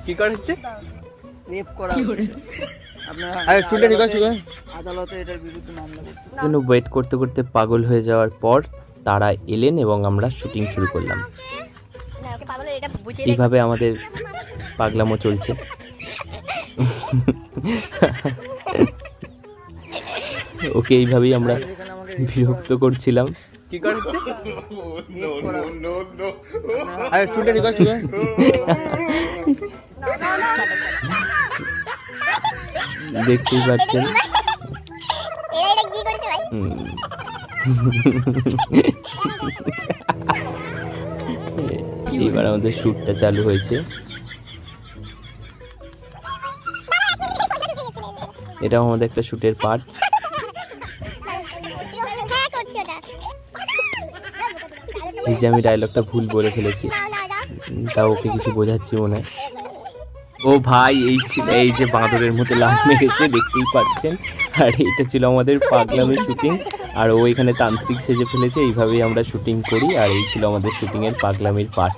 কি করা হচ্ছে? রেপ করা আরে চুলটা ঠিক আছে। আদালতে এটার বিরুদ্ধে মামলা করতে। জন্য ওয়েট করতে করতে পাগল হয়ে যাওয়ার পর তারা এলেন এবং আমরা শুটিং শুরু করলাম। এইভাবে আমাদের পাগলামো চলছে। ওকে এইভাবেই আমরা বিরক্ত করছিলাম। কি করা হচ্ছে? আরে চুলটা ঠিক আছে। দেখতেই পাচ্ছেন। এবার আমাদের শ্যুটটা চালু হয়েছে। এটাও আমাদের একটা শ্যুটের পার্ট। এই যে আমি ডায়লগটা ভুল বলে ফেলেছি, তাও ওকে কিছু বোঝাচ্ছি মনে হয়। ও ভাই, এই ছিল এই যে বাঁদরের মতো লাভ মেরেছে, দেখতেই পাচ্ছেন। আর এটা ছিল আমাদের পাগলামের শুটিং। আর ও এখানে তান্ত্রিক সেজে ফেলেছে। এইভাবেই আমরা শুটিং করি। আর এই ছিল আমাদের শুটিংয়ের পাগলামির পার্ট।